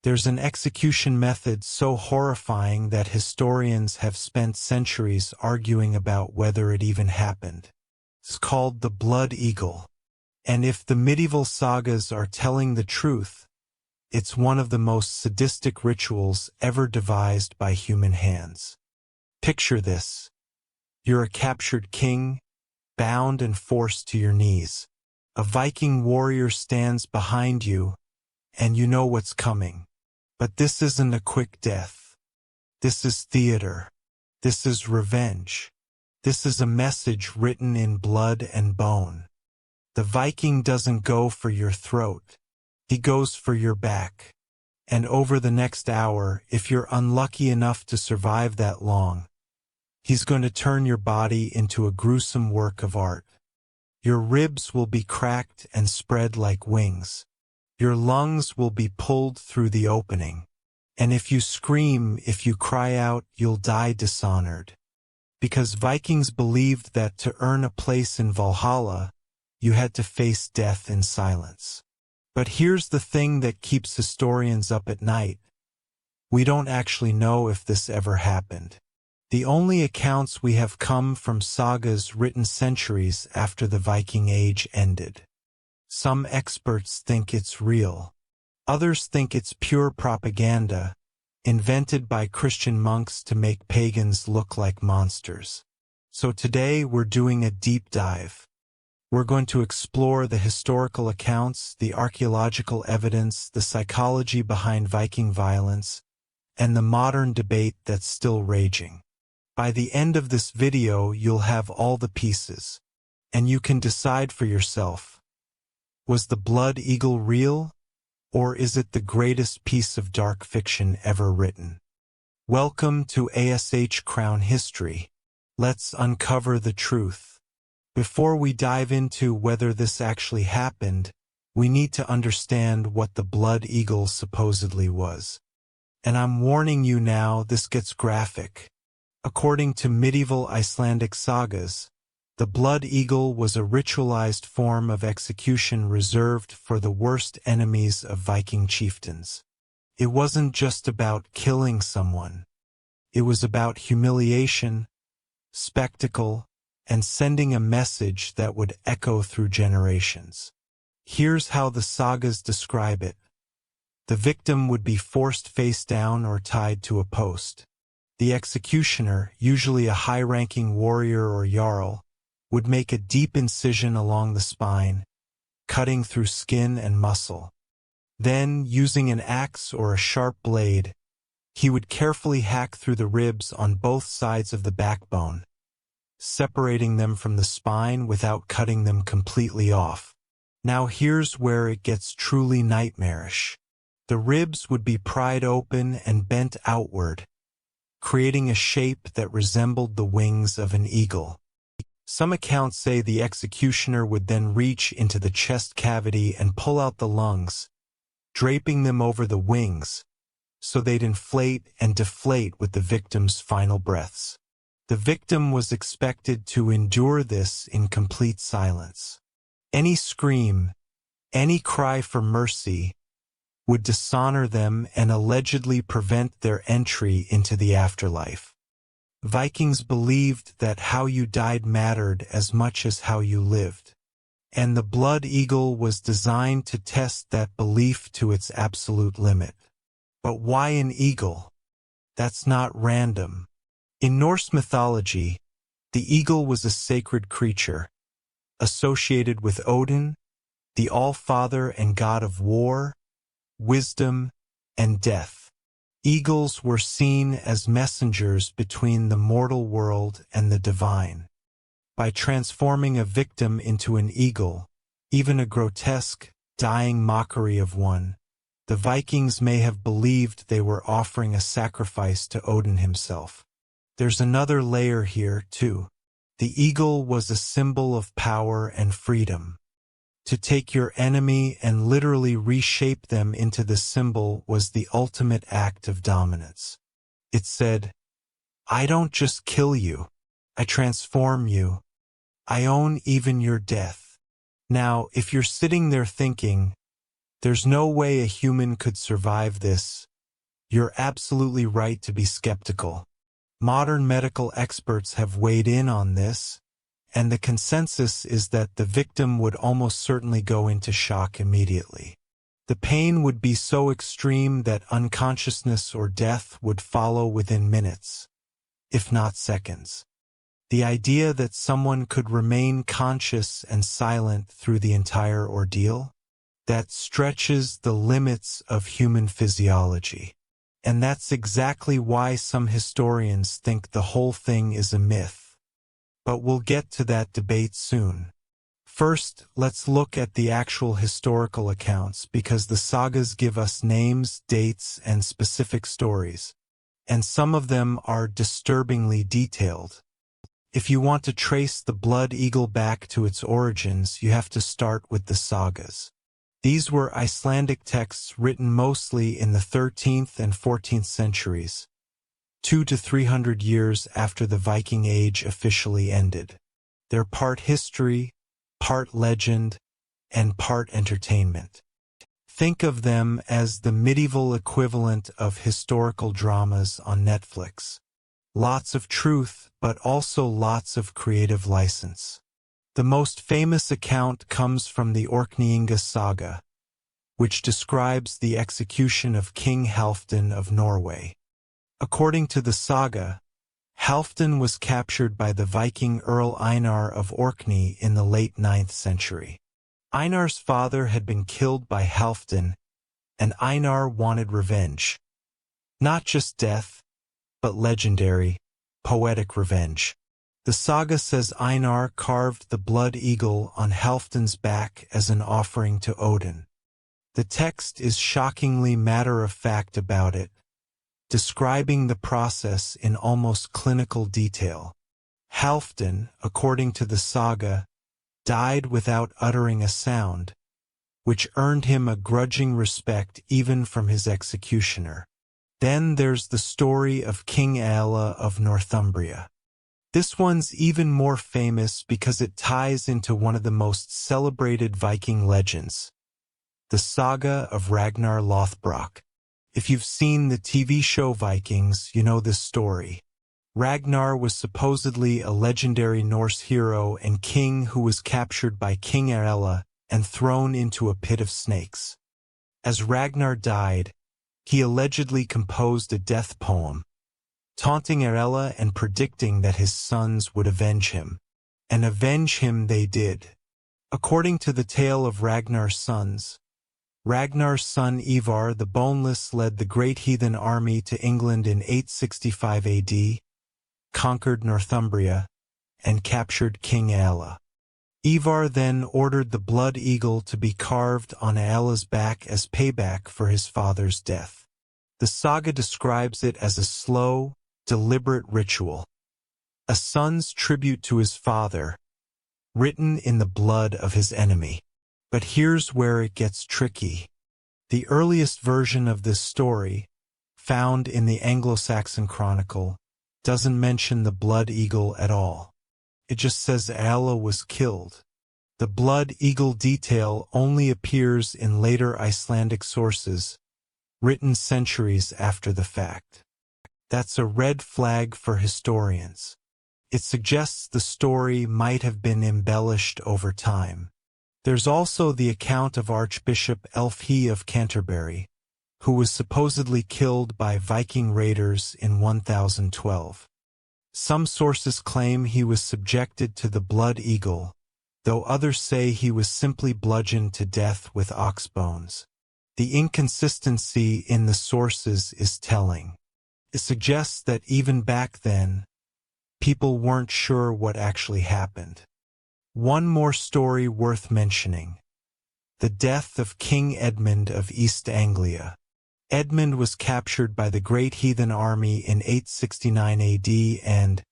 There's an execution method so horrifying that historians have spent centuries arguing about whether it even happened. It's called the blood eagle. And if the medieval sagas are telling the truth, it's one of the most sadistic rituals ever devised by human hands. Picture this. You're a captured king, bound and forced to your knees. A Viking warrior stands behind you, and you know what's coming. But this isn't a quick death. This is theater. This is revenge. This is a message written in blood and bone. The Viking doesn't go for your throat. He goes for your back. And over the next hour, if you're unlucky enough to survive that long, he's going to turn your body into a gruesome work of art. Your ribs will be cracked and spread like wings. Your lungs will be pulled through the opening. And if you scream, if you cry out, you'll die dishonored. Because Vikings believed that to earn a place in Valhalla, you had to face death in silence. But here's the thing that keeps historians up at night. We don't actually know if this ever happened. The only accounts we have come from sagas written centuries after the Viking Age ended. Some experts think it's real. Others think it's pure propaganda, invented by Christian monks to make pagans look like monsters. So today we're doing a deep dive. We're going to explore the historical accounts, the archaeological evidence, the psychology behind Viking violence, and the modern debate that's still raging. By the end of this video, you'll have all the pieces, and you can decide for yourself. Was the blood eagle real, or is it the greatest piece of dark fiction ever written? Welcome to ASH Crown History. Let's uncover the truth. Before we dive into whether this actually happened, we need to understand what the blood eagle supposedly was. And I'm warning you now, this gets graphic. According to medieval Icelandic sagas, the blood eagle was a ritualized form of execution reserved for the worst enemies of Viking chieftains. It wasn't just about killing someone. It was about humiliation, spectacle, and sending a message that would echo through generations. Here's how the sagas describe it. The victim would be forced face down or tied to a post. The executioner, usually a high-ranking warrior or jarl, would make a deep incision along the spine, cutting through skin and muscle. Then, using an axe or a sharp blade, he would carefully hack through the ribs on both sides of the backbone, separating them from the spine without cutting them completely off. Now here's where it gets truly nightmarish. The ribs would be pried open and bent outward, creating a shape that resembled the wings of an eagle. Some accounts say the executioner would then reach into the chest cavity and pull out the lungs, draping them over the wings, so they'd inflate and deflate with the victim's final breaths. The victim was expected to endure this in complete silence. Any scream, any cry for mercy, would dishonor them and allegedly prevent their entry into the afterlife. Vikings believed that how you died mattered as much as how you lived. And the blood eagle was designed to test that belief to its absolute limit. But why an eagle? That's not random. In Norse mythology, the eagle was a sacred creature, associated with Odin, the All-Father and God of war, wisdom, and death. Eagles were seen as messengers between the mortal world and the divine. By transforming a victim into an eagle, even a grotesque, dying mockery of one, the Vikings may have believed they were offering a sacrifice to Odin himself. There's another layer here, too. The eagle was a symbol of power and freedom. To take your enemy and literally reshape them into the symbol was the ultimate act of dominance. It said, I don't just kill you, I transform you. I own even your death. Now, if you're sitting there thinking, There's no way a human could survive this. You're absolutely right to be skeptical. Modern medical experts have weighed in on this, and the consensus is that the victim would almost certainly go into shock immediately. The pain would be so extreme that unconsciousness or death would follow within minutes, if not seconds. The idea that someone could remain conscious and silent through the entire ordeal? That stretches the limits of human physiology. And that's exactly why some historians think the whole thing is a myth. But we'll get to that debate soon. First, let's look at the actual historical accounts because the sagas give us names, dates, and specific stories, and some of them are disturbingly detailed. If you want to trace the blood eagle back to its origins, you have to start with the sagas. These were Icelandic texts written mostly in the 13th and 14th centuries, 200 to 300 years after the Viking Age officially ended. They're part history, part legend, and part entertainment. Think of them as the medieval equivalent of historical dramas on Netflix. Lots of truth, but also lots of creative license. The most famous account comes from the Orkneyinga saga, which describes the execution of King Halfdan of Norway. According to the saga, Halfdan was captured by the Viking Earl Einar of Orkney in the late 9th century. Einar's father had been killed by Halfdan, and Einar wanted revenge. Not just death, but legendary, poetic revenge. The saga says Einar carved the blood eagle on Halfdan's back as an offering to Odin. The text is shockingly matter-of-fact about it, describing the process in almost clinical detail. Halfdan, according to the saga, died without uttering a sound, which earned him a grudging respect even from his executioner. Then there's the story of King Ælla of Northumbria. This one's even more famous because it ties into one of the most celebrated Viking legends, the saga of Ragnar Lothbrok. If you've seen the TV show Vikings, you know this story. Ragnar was supposedly a legendary Norse hero and king who was captured by King Ælla and thrown into a pit of snakes. As Ragnar died, he allegedly composed a death poem, taunting Ælla and predicting that his sons would avenge him. And avenge him they did. According to the tale of Ragnar's sons, Ragnar's son Ivar the Boneless led the great heathen army to England in 865 AD, conquered Northumbria, and captured King Ælla. Ivar then ordered the blood eagle to be carved on Ælla's back as payback for his father's death. The saga describes it as a slow, deliberate ritual, a son's tribute to his father, written in the blood of his enemy. But here's where it gets tricky. The earliest version of this story, found in the Anglo-Saxon Chronicle, doesn't mention the blood eagle at all. It just says Ælla was killed. The blood eagle detail only appears in later Icelandic sources, written centuries after the fact. That's a red flag for historians. It suggests the story might have been embellished over time. There's also the account of Archbishop Ælfhe of Canterbury, who was supposedly killed by Viking raiders in 1012. Some sources claim he was subjected to the blood eagle, though others say he was simply bludgeoned to death with ox bones. The inconsistency in the sources is telling. It suggests that even back then, people weren't sure what actually happened. One more story worth mentioning: the death of King Edmund of East Anglia. Edmund was captured by the Great Heathen Army in 869 AD and,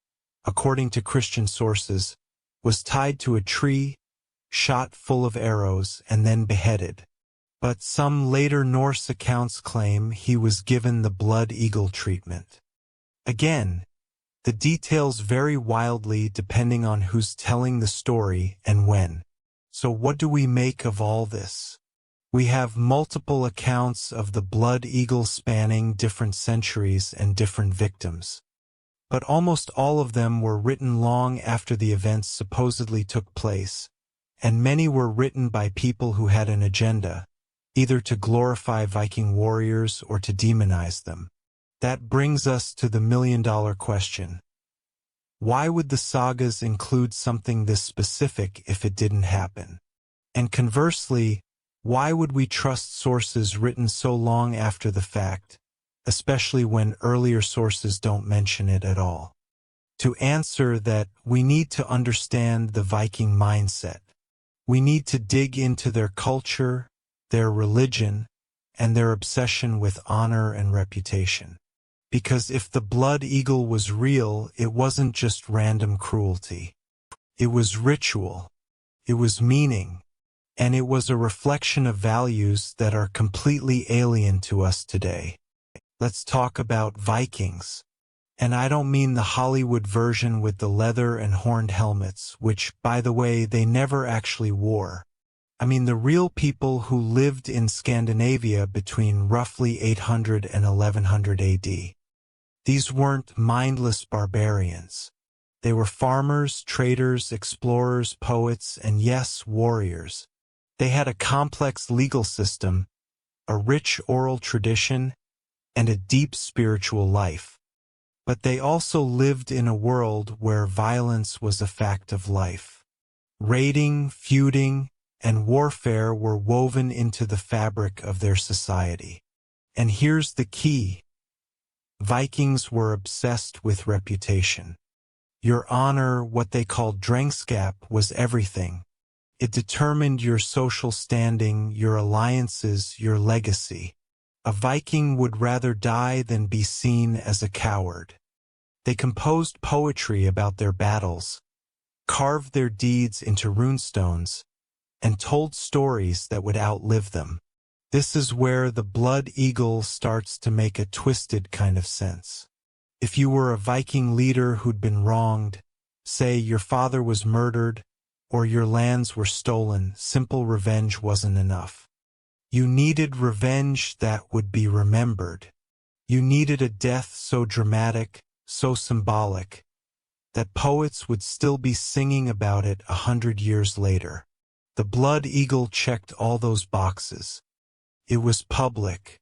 according to Christian sources, was tied to a tree, shot full of arrows, and then beheaded. But some later Norse accounts claim he was given the blood eagle treatment. Again, the details vary wildly depending on who's telling the story and when. So what do we make of all this? We have multiple accounts of the blood eagle spanning different centuries and different victims. But almost all of them were written long after the events supposedly took place, and many were written by people who had an agenda, either to glorify Viking warriors or to demonize them. That brings us to the million-dollar question. Why would the sagas include something this specific if it didn't happen? And conversely, why would we trust sources written so long after the fact, especially when earlier sources don't mention it at all? To answer that, we need to understand the Viking mindset. We need to dig into their culture, their religion, and their obsession with honor and reputation. Because if the blood eagle was real, it wasn't just random cruelty. It was ritual. It was meaning. And it was a reflection of values that are completely alien to us today. Let's talk about Vikings. And I don't mean the Hollywood version with the leather and horned helmets, which, by the way, they never actually wore. I mean the real people who lived in Scandinavia between roughly 800 and 1100 AD. These weren't mindless barbarians. They were farmers, traders, explorers, poets, and yes, warriors. They had a complex legal system, a rich oral tradition, and a deep spiritual life. But they also lived in a world where violence was a fact of life. Raiding, feuding, and warfare were woven into the fabric of their society. And here's the key. Vikings were obsessed with reputation. Your honor, what they called drengskap, was everything. It determined your social standing, your alliances, your legacy. A Viking would rather die than be seen as a coward. They composed poetry about their battles, carved their deeds into runestones, and told stories that would outlive them. This is where the blood eagle starts to make a twisted kind of sense. If you were a Viking leader who'd been wronged, say your father was murdered, or your lands were stolen, simple revenge wasn't enough. You needed revenge that would be remembered. You needed a death so dramatic, so symbolic, that poets would still be singing about it 100 years later. The blood eagle checked all those boxes. It was public.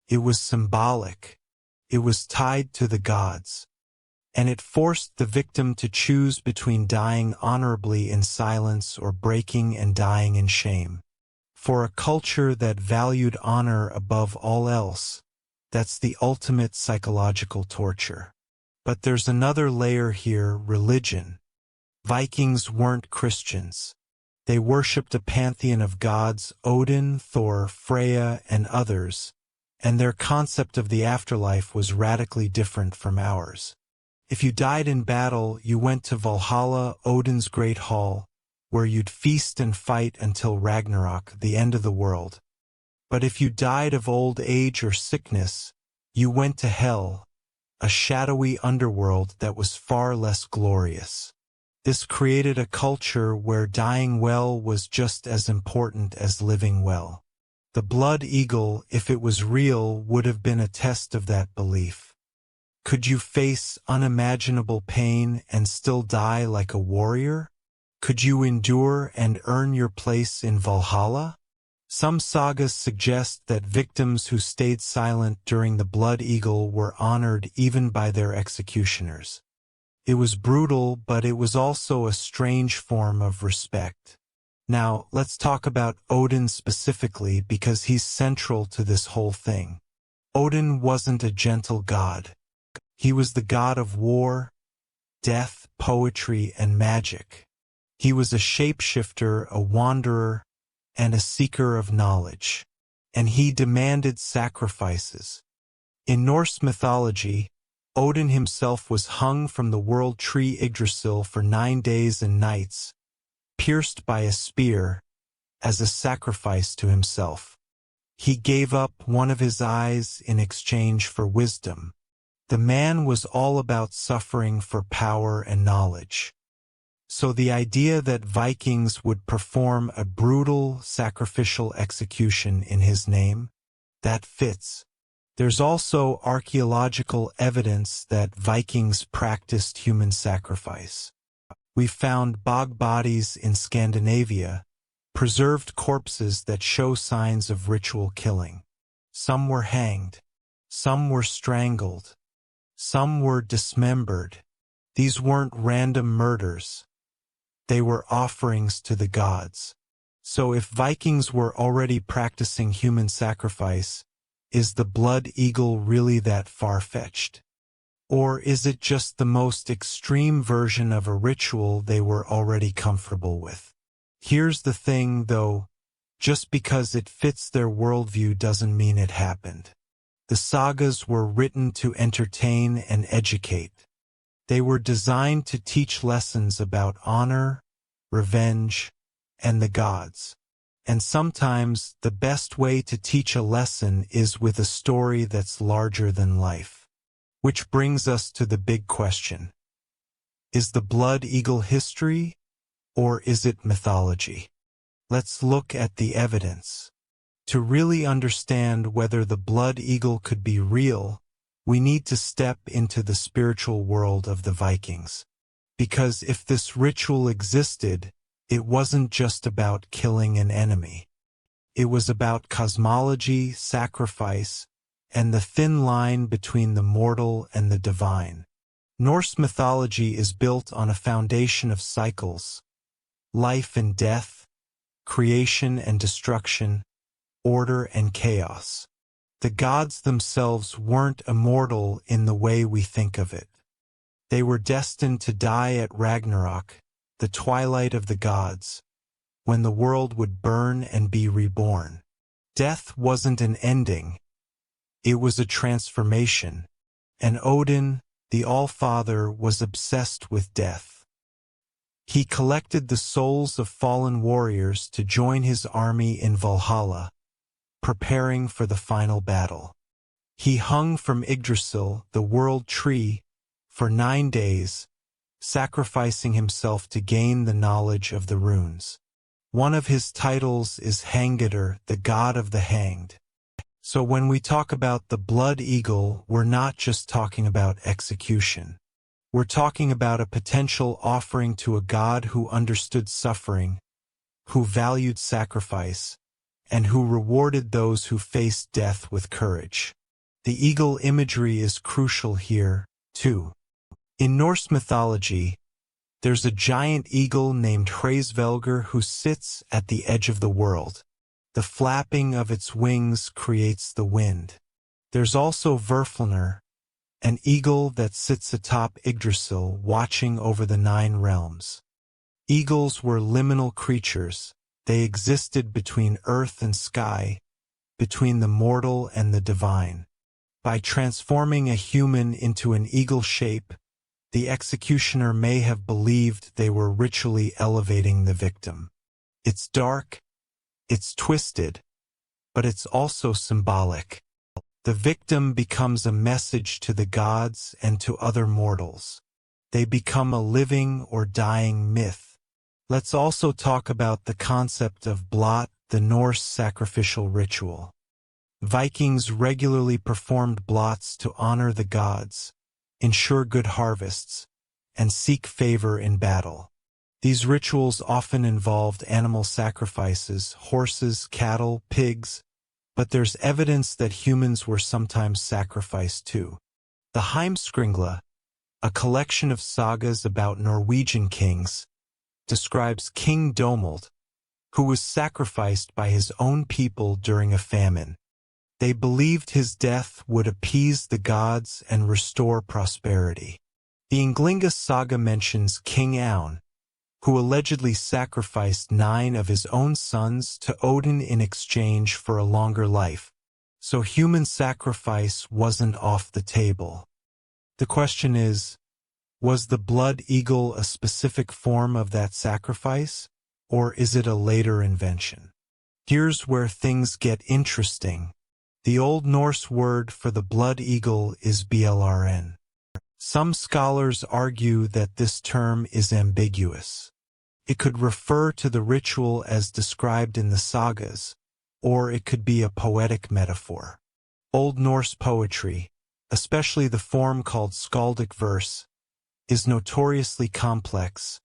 It was symbolic. It was tied to the gods. And it forced the victim to choose between dying honorably in silence or breaking and dying in shame. For a culture that valued honor above all else, that's the ultimate psychological torture. But there's another layer here, religion. Vikings weren't Christians. They worshipped a pantheon of gods, Odin, Thor, Freya, and others, and their concept of the afterlife was radically different from ours. If you died in battle, you went to Valhalla, Odin's great hall, where you'd feast and fight until Ragnarok, the end of the world. But if you died of old age or sickness, you went to hell, a shadowy underworld that was far less glorious. This created a culture where dying well was just as important as living well. The blood eagle, if it was real, would have been a test of that belief. Could you face unimaginable pain and still die like a warrior? Could you endure and earn your place in Valhalla? Some sagas suggest that victims who stayed silent during the blood eagle were honored even by their executioners. It was brutal, but it was also a strange form of respect. Now, let's talk about Odin specifically because he's central to this whole thing. Odin wasn't a gentle god. He was the god of war, death, poetry, and magic. He was a shapeshifter, a wanderer, and a seeker of knowledge. And he demanded sacrifices. In Norse mythology, Odin himself was hung from the world tree Yggdrasil for 9 days and nights, pierced by a spear, as a sacrifice to himself. He gave up one of his eyes in exchange for wisdom. The man was all about suffering for power and knowledge. So the idea that Vikings would perform a brutal sacrificial execution in his name, that fits. There's also archaeological evidence that Vikings practiced human sacrifice. We found bog bodies in Scandinavia, preserved corpses that show signs of ritual killing. Some were hanged. Some were strangled. Some were dismembered. These weren't random murders. They were offerings to the gods. So if Vikings were already practicing human sacrifice, is the blood eagle really that far-fetched? Or is it just the most extreme version of a ritual they were already comfortable with? Here's the thing, though, just because it fits their worldview doesn't mean it happened. The sagas were written to entertain and educate. They were designed to teach lessons about honor, revenge, and the gods. And sometimes the best way to teach a lesson is with a story that's larger than life. Which brings us to the big question. Is the blood eagle history, or is it mythology? Let's look at the evidence. To really understand whether the blood eagle could be real, we need to step into the spiritual world of the Vikings. Because if this ritual existed, it wasn't just about killing an enemy. It was about cosmology, sacrifice, and the thin line between the mortal and the divine. Norse mythology is built on a foundation of cycles: life and death, creation and destruction, order and chaos. The gods themselves weren't immortal in the way we think of it. They were destined to die at Ragnarok, the twilight of the gods, when the world would burn and be reborn. Death wasn't an ending. It was a transformation, and Odin, the All-Father, was obsessed with death. He collected the souls of fallen warriors to join his army in Valhalla, preparing for the final battle. He hung from Yggdrasil, the world tree, for 9 days, sacrificing himself to gain the knowledge of the runes. One of his titles is Hangedr, the god of the hanged. So when we talk about the blood eagle, we're not just talking about execution. We're talking about a potential offering to a god who understood suffering, who valued sacrifice, and who rewarded those who faced death with courage. The eagle imagery is crucial here, too. In Norse mythology, there's a giant eagle named Hraesvelgr who sits at the edge of the world. The flapping of its wings creates the wind. There's also Verflnir, an eagle that sits atop Yggdrasil watching over the 9 realms. Eagles were liminal creatures. They existed between earth and sky, between the mortal and the divine. By transforming a human into an eagle shape, the executioner may have believed they were ritually elevating the victim. It's dark, it's twisted, but it's also symbolic. The victim becomes a message to the gods and to other mortals. They become a living or dying myth. Let's also talk about the concept of blot, the Norse sacrificial ritual. Vikings regularly performed blots to honor the gods, ensure good harvests, and seek favor in battle. These rituals often involved animal sacrifices, horses, cattle, pigs, but there's evidence that humans were sometimes sacrificed too. The Heimskringla, a collection of sagas about Norwegian kings, describes King Domald, who was sacrificed by his own people during a famine. They believed his death would appease the gods and restore prosperity. The Ynglinga saga mentions King Ælla, who allegedly sacrificed 9 of his own sons to Odin in exchange for a longer life. So human sacrifice wasn't off the table. The question is, was the blood eagle a specific form of that sacrifice, or is it a later invention? Here's where things get interesting. The Old Norse word for the blood eagle is blrn. Some scholars argue that this term is ambiguous. It could refer to the ritual as described in the sagas, or it could be a poetic metaphor. Old Norse poetry, especially the form called skaldic verse, is notoriously complex,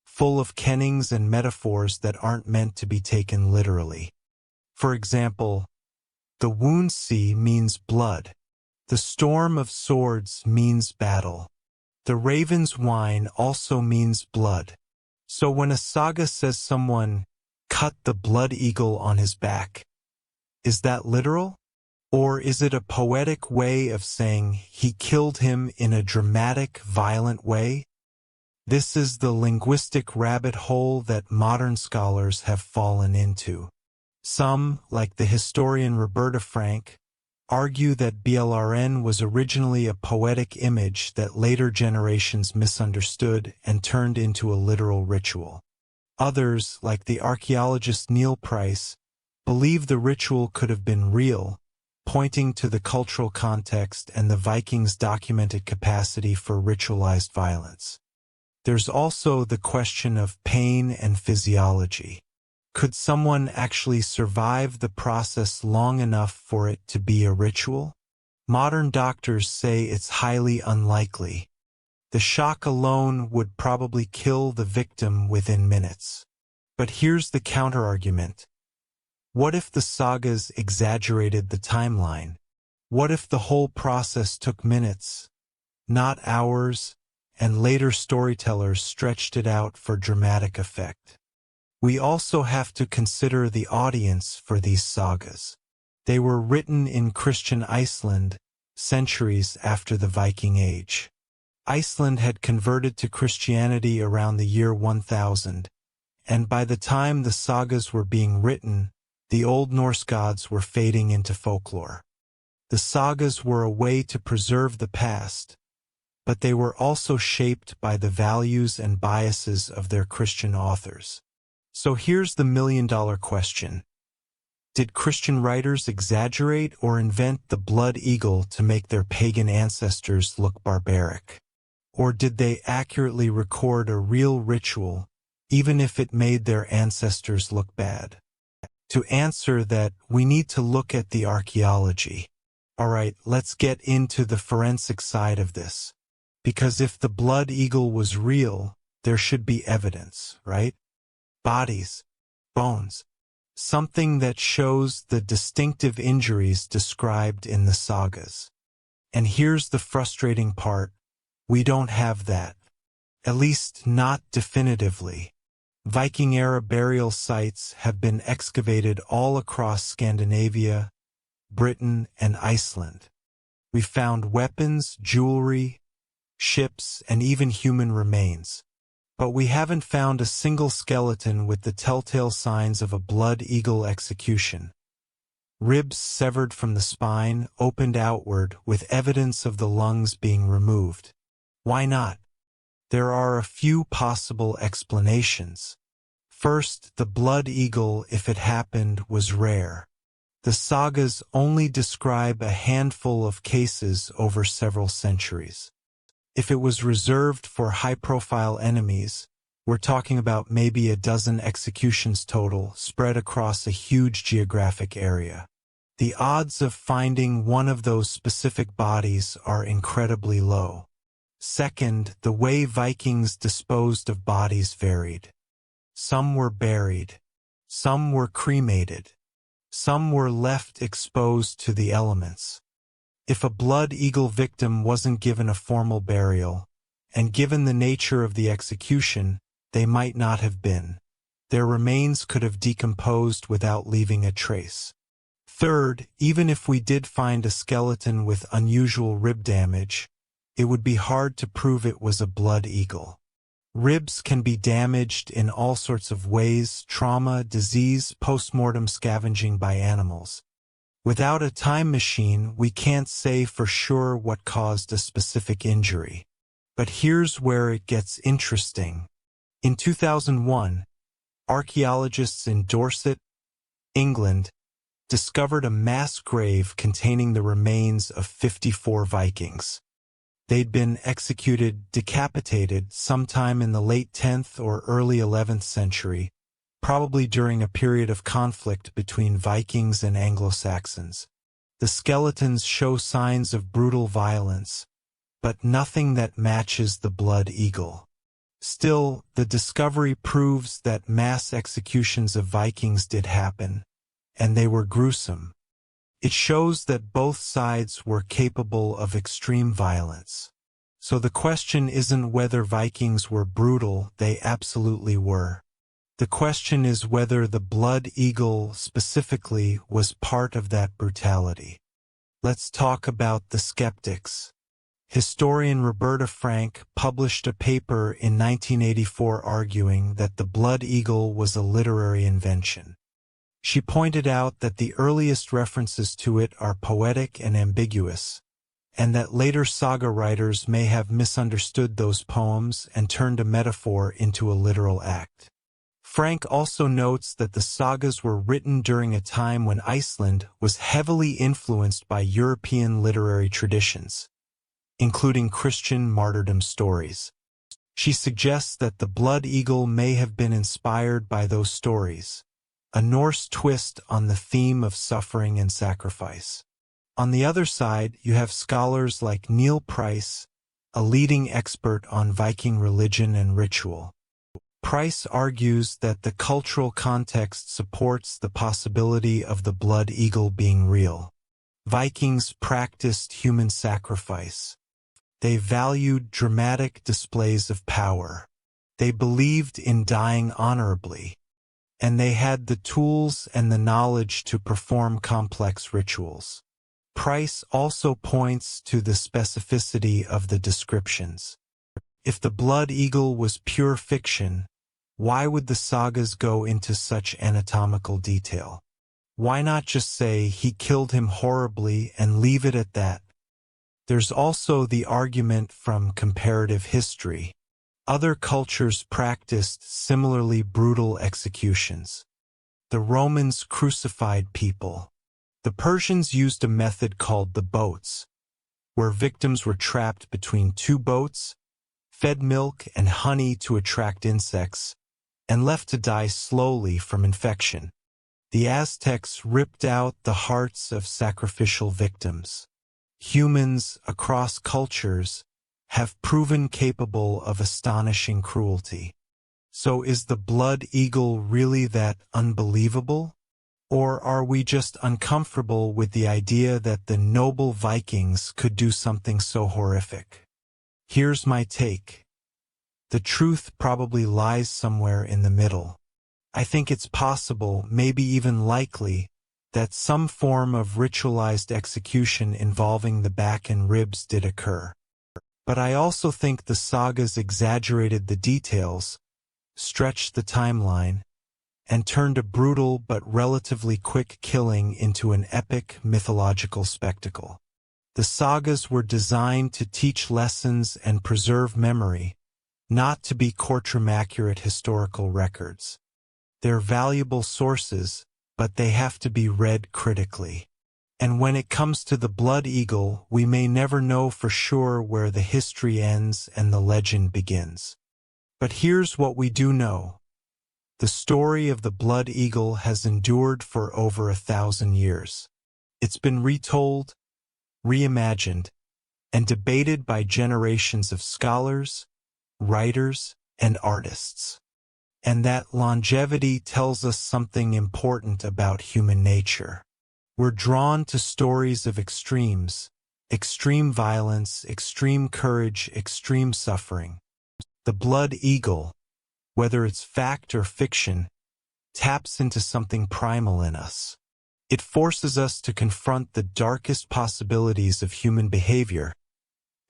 full of kennings and metaphors that aren't meant to be taken literally. For example, the wound sea means blood. The storm of swords means battle. The raven's whine also means blood. So when a saga says someone cut the blood eagle on his back, is that literal? Or is it a poetic way of saying he killed him in a dramatic, violent way? This is the linguistic rabbit hole that modern scholars have fallen into. Some, like the historian Roberta Frank, argue that BLRN was originally a poetic image that later generations misunderstood and turned into a literal ritual. Others, like the archaeologist Neil Price, believe the ritual could have been real, pointing to the cultural context and the Vikings' documented capacity for ritualized violence. There's also the question of pain and physiology. Could someone actually survive the process long enough for it to be a ritual? Modern doctors say it's highly unlikely. The shock alone would probably kill the victim within minutes. But here's the counterargument. What if the sagas exaggerated the timeline? What if the whole process took minutes, not hours, and later storytellers stretched it out for dramatic effect? We also have to consider the audience for these sagas. They were written in Christian Iceland, centuries after the Viking Age. Iceland had converted to Christianity around the year 1000, and by the time the sagas were being written, the Old Norse gods were fading into folklore. The sagas were a way to preserve the past, but they were also shaped by the values and biases of their Christian authors. So here's the million-dollar question. Did Christian writers exaggerate or invent the blood eagle to make their pagan ancestors look barbaric? Or did they accurately record a real ritual, even if it made their ancestors look bad? To answer that, we need to look at the archaeology. Alright, let's get into the forensic side of this. Because if the blood eagle was real, there should be evidence, right? Bodies, bones, something that shows the distinctive injuries described in the sagas. And here's the frustrating part. We don't have that. At least not definitively. Viking-era burial sites have been excavated all across Scandinavia, Britain, and Iceland. We found weapons, jewelry, ships, and even human remains. But we haven't found a single skeleton with the telltale signs of a blood eagle execution. Ribs severed from the spine, opened outward, with evidence of the lungs being removed. Why not? There are a few possible explanations. First, the blood eagle, if it happened, was rare. The sagas only describe a handful of cases over several centuries. If it was reserved for high-profile enemies, we're talking about maybe a dozen executions total spread across a huge geographic area. The odds of finding one of those specific bodies are incredibly low. Second, the way Vikings disposed of bodies varied. Some were buried. Some were cremated. Some were left exposed to the elements. If a blood eagle victim wasn't given a formal burial, and given the nature of the execution, they might not have been. Their remains could have decomposed without leaving a trace. Third, even if we did find a skeleton with unusual rib damage, it would be hard to prove it was a blood eagle. Ribs can be damaged in all sorts of ways: trauma, disease, postmortem scavenging by animals. Without a time machine, we can't say for sure what caused a specific injury. But here's where it gets interesting. In 2001, archaeologists in Dorset, England, discovered a mass grave containing the remains of 54 Vikings. They'd been executed, decapitated, sometime in the late 10th or early 11th century, probably during a period of conflict between Vikings and Anglo-Saxons. The skeletons show signs of brutal violence, but nothing that matches the blood eagle. Still, the discovery proves that mass executions of Vikings did happen, and they were gruesome. It shows that both sides were capable of extreme violence. So the question isn't whether Vikings were brutal, they absolutely were. The question is whether the blood eagle specifically was part of that brutality. Let's talk about the skeptics. Historian Roberta Frank published a paper in 1984 arguing that the blood eagle was a literary invention. She pointed out that the earliest references to it are poetic and ambiguous, and that later saga writers may have misunderstood those poems and turned a metaphor into a literal act. Frank also notes that the sagas were written during a time when Iceland was heavily influenced by European literary traditions, including Christian martyrdom stories. She suggests that the blood eagle may have been inspired by those stories, a Norse twist on the theme of suffering and sacrifice. On the other side, you have scholars like Neil Price, a leading expert on Viking religion and ritual. Price argues that the cultural context supports the possibility of the blood eagle being real. Vikings practiced human sacrifice. They valued dramatic displays of power. They believed in dying honorably, and they had the tools and the knowledge to perform complex rituals. Price also points to the specificity of the descriptions. If the blood eagle was pure fiction, why would the sagas go into such anatomical detail? Why not just say he killed him horribly and leave it at that? There's also the argument from comparative history. Other cultures practiced similarly brutal executions. The Romans crucified people. The Persians used a method called the boats, where victims were trapped between two boats, fed milk and honey to attract insects, and left to die slowly from infection. The Aztecs ripped out the hearts of sacrificial victims. Humans across cultures have proven capable of astonishing cruelty. So is the blood eagle really that unbelievable? Or are we just uncomfortable with the idea that the noble Vikings could do something so horrific? Here's my take. The truth probably lies somewhere in the middle. I think it's possible, maybe even likely, that some form of ritualized execution involving the back and ribs did occur. But I also think the sagas exaggerated the details, stretched the timeline, and turned a brutal but relatively quick killing into an epic mythological spectacle. The sagas were designed to teach lessons and preserve memory, not to be courtroom-accurate historical records. They're valuable sources, but they have to be read critically. And when it comes to the blood eagle, we may never know for sure where the history ends and the legend begins. But here's what we do know. The story of the blood eagle has endured for over 1,000 years. It's been retold, reimagined, and debated by generations of scholars, writers, and artists. And that longevity tells us something important about human nature. We're drawn to stories of extremes, extreme violence, extreme courage, extreme suffering. The blood eagle, whether it's fact or fiction, taps into something primal in us. It forces us to confront the darkest possibilities of human behavior,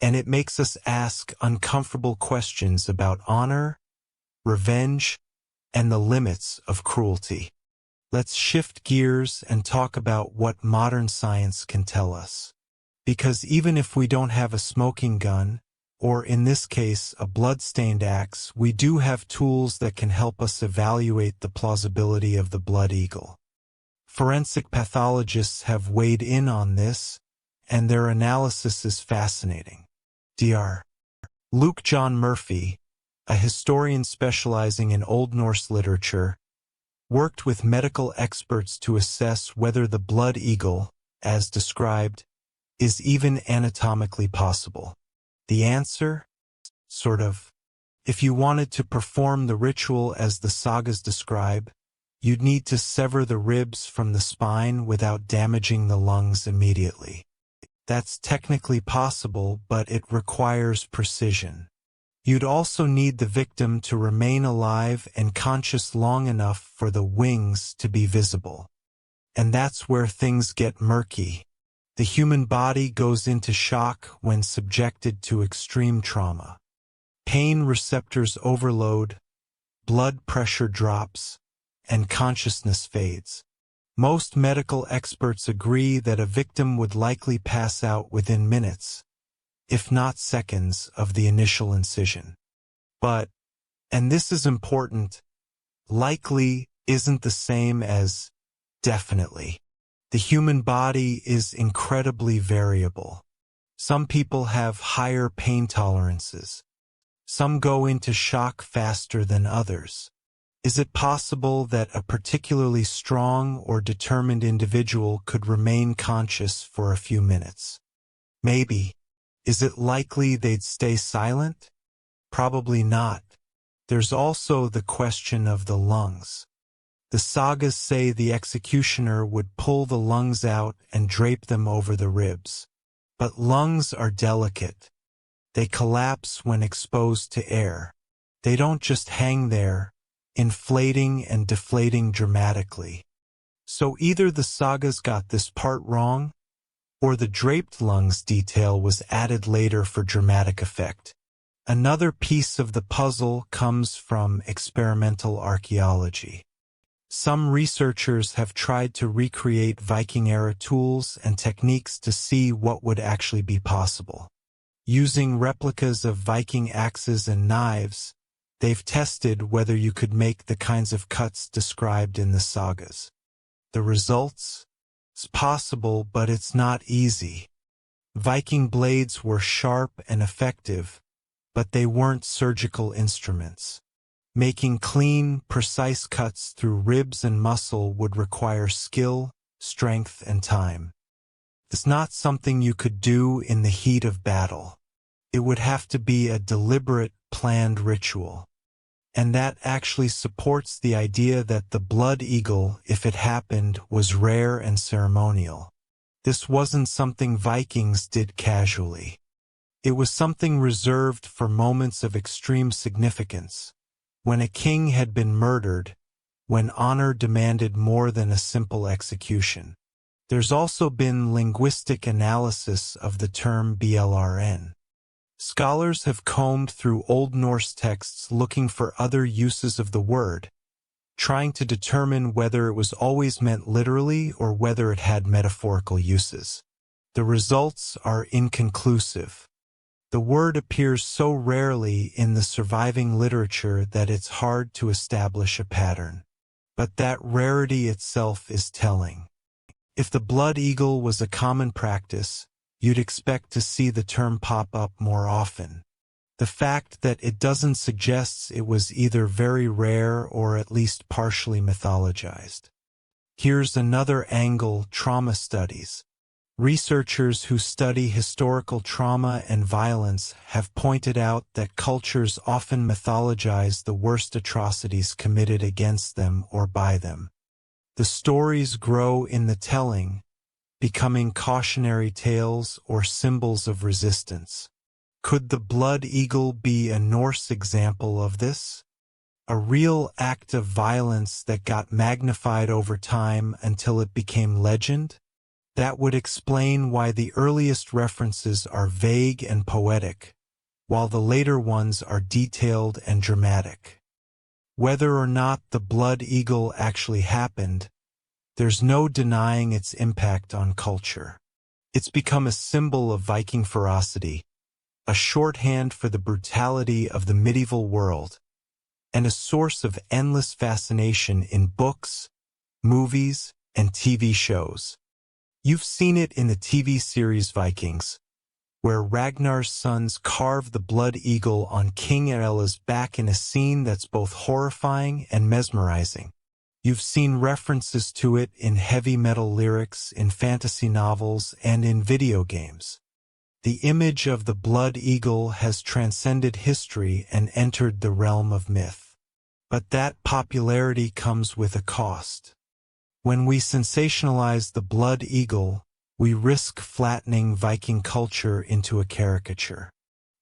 and it makes us ask uncomfortable questions about honor, revenge, and the limits of cruelty. Let's shift gears and talk about what modern science can tell us. Because even if we don't have a smoking gun, or in this case a blood-stained axe, we do have tools that can help us evaluate the plausibility of the blood eagle. Forensic pathologists have weighed in on this, and their analysis is fascinating. Dr. Luke John Murphy, a historian specializing in Old Norse literature, worked with medical experts to assess whether the blood eagle, as described, is even anatomically possible. The answer? Sort of. If you wanted to perform the ritual as the sagas describe, you'd need to sever the ribs from the spine without damaging the lungs immediately. That's technically possible, but it requires precision. You'd also need the victim to remain alive and conscious long enough for the wings to be visible. And that's where things get murky. The human body goes into shock when subjected to extreme trauma. Pain receptors overload, blood pressure drops, and consciousness fades. Most medical experts agree that a victim would likely pass out within minutes, if not seconds, of the initial incision. But, and this is important, likely isn't the same as definitely. The human body is incredibly variable. Some people have higher pain tolerances. Some go into shock faster than others. Is it possible that a particularly strong or determined individual could remain conscious for a few minutes? Maybe. Is it likely they'd stay silent? Probably not. There's also the question of the lungs. The sagas say the executioner would pull the lungs out and drape them over the ribs. But lungs are delicate. They collapse when exposed to air. They don't just hang there, inflating and deflating dramatically. So either the sagas got this part wrong, or the draped lungs detail was added later for dramatic effect. Another piece of the puzzle comes from experimental archaeology. Some researchers have tried to recreate Viking-era tools and techniques to see what would actually be possible. Using replicas of Viking axes and knives, they've tested whether you could make the kinds of cuts described in the sagas. The results? It's possible, but it's not easy. Viking blades were sharp and effective, but they weren't surgical instruments. Making clean, precise cuts through ribs and muscle would require skill, strength, and time. It's not something you could do in the heat of battle. It would have to be a deliberate, planned ritual. And that actually supports the idea that the blood eagle, if it happened, was rare and ceremonial. This wasn't something Vikings did casually. It was something reserved for moments of extreme significance, when a king had been murdered, when honor demanded more than a simple execution. There's also been linguistic analysis of the term blrn. Scholars have combed through Old Norse texts looking for other uses of the word, trying to determine whether it was always meant literally or whether it had metaphorical uses. The results are inconclusive. The word appears so rarely in the surviving literature that it's hard to establish a pattern. But that rarity itself is telling. If the blood eagle was a common practice, you'd expect to see the term pop up more often. The fact that it doesn't suggests it was either very rare or at least partially mythologized. Here's another angle: trauma studies. Researchers who study historical trauma and violence have pointed out that cultures often mythologize the worst atrocities committed against them or by them. The stories grow in the telling, becoming cautionary tales or symbols of resistance. Could the blood eagle be a Norse example of this? A real act of violence that got magnified over time until it became legend? That would explain why the earliest references are vague and poetic, while the later ones are detailed and dramatic. Whether or not the blood eagle actually happened, there's no denying its impact on culture. It's become a symbol of Viking ferocity, a shorthand for the brutality of the medieval world, and a source of endless fascination in books, movies, and TV shows. You've seen it in the TV series Vikings, where Ragnar's sons carve the blood eagle on King Ælla's back in a scene that's both horrifying and mesmerizing. You've seen references to it in heavy metal lyrics, in fantasy novels, and in video games. The image of the blood eagle has transcended history and entered the realm of myth. But that popularity comes with a cost. When we sensationalize the blood eagle, we risk flattening Viking culture into a caricature.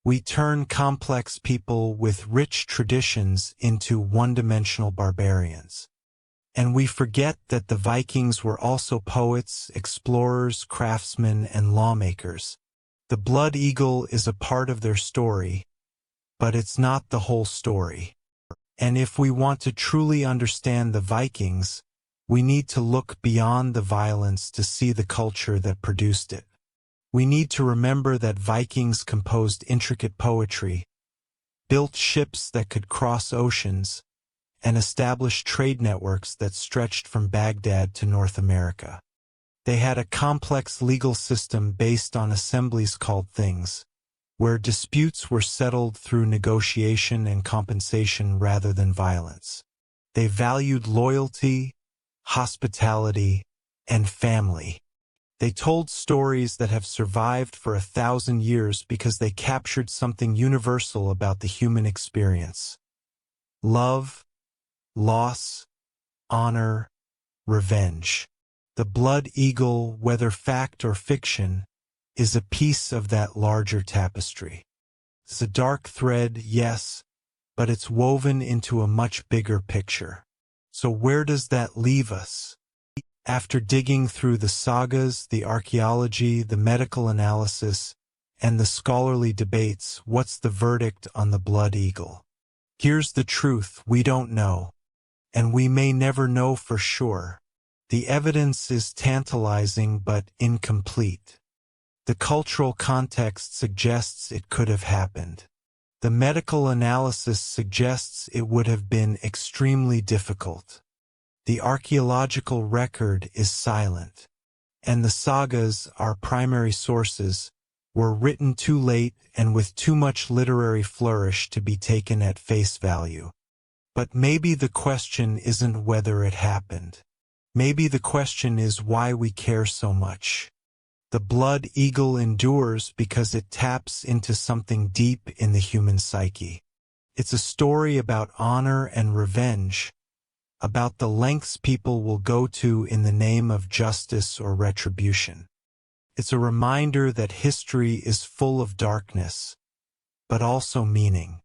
We turn complex people with rich traditions into one-dimensional barbarians. And we forget that the Vikings were also poets, explorers, craftsmen, and lawmakers. The blood eagle is a part of their story, but it's not the whole story. And if we want to truly understand the Vikings, we need to look beyond the violence to see the culture that produced it. We need to remember that Vikings composed intricate poetry, built ships that could cross oceans, and established trade networks that stretched from Baghdad to North America. They had a complex legal system based on assemblies called things, where disputes were settled through negotiation and compensation rather than violence. They valued loyalty, hospitality, and family. They told stories that have survived for 1,000 years because they captured something universal about the human experience: love, loss, honor, revenge. The blood eagle, whether fact or fiction, is a piece of that larger tapestry. It's a dark thread, yes, but it's woven into a much bigger picture. So where does that leave us? After digging through the sagas, the archaeology, the medical analysis, and the scholarly debates, what's the verdict on the blood eagle? Here's the truth: we don't know. And we may never know for sure. The evidence is tantalizing but incomplete. The cultural context suggests it could have happened. The medical analysis suggests it would have been extremely difficult. The archaeological record is silent. And the sagas, our primary sources, were written too late and with too much literary flourish to be taken at face value. But maybe the question isn't whether it happened. Maybe the question is why we care so much. The blood eagle endures because it taps into something deep in the human psyche. It's a story about honor and revenge, about the lengths people will go to in the name of justice or retribution. It's a reminder that history is full of darkness, but also meaning.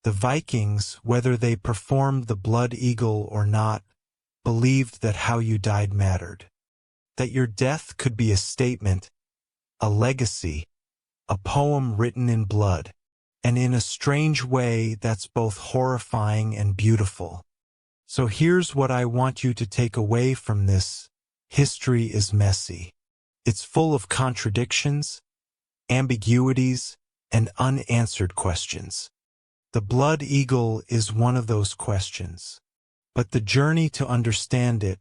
The Vikings, whether they performed the blood eagle or not, believed that how you died mattered. That your death could be a statement, a legacy, a poem written in blood. And in a strange way, that's both horrifying and beautiful. So here's what I want you to take away from this. History is messy. It's full of contradictions, ambiguities, and unanswered questions. The blood eagle is one of those questions. But the journey to understand it,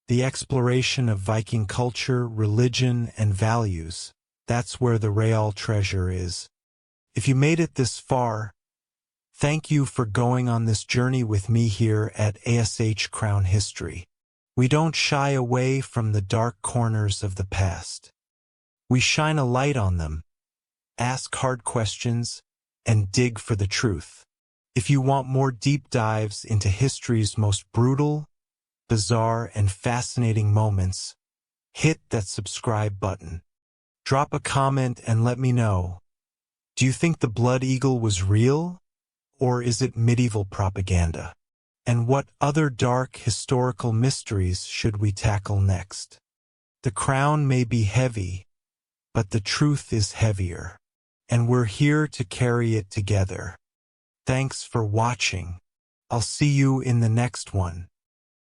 the exploration of Viking culture, religion, and values, that's where the real treasure is. If you made it this far, thank you for going on this journey with me here at ASH Crown History. We don't shy away from the dark corners of the past. We shine a light on them, ask hard questions, and dig for the truth. If you want more deep dives into history's most brutal, bizarre, and fascinating moments, hit that subscribe button. Drop a comment and let me know. Do you think the blood eagle was real, or is it medieval propaganda? And what other dark historical mysteries should we tackle next? The crown may be heavy, but the truth is heavier, and we're here to carry it together. Thanks for watching. I'll see you in the next one.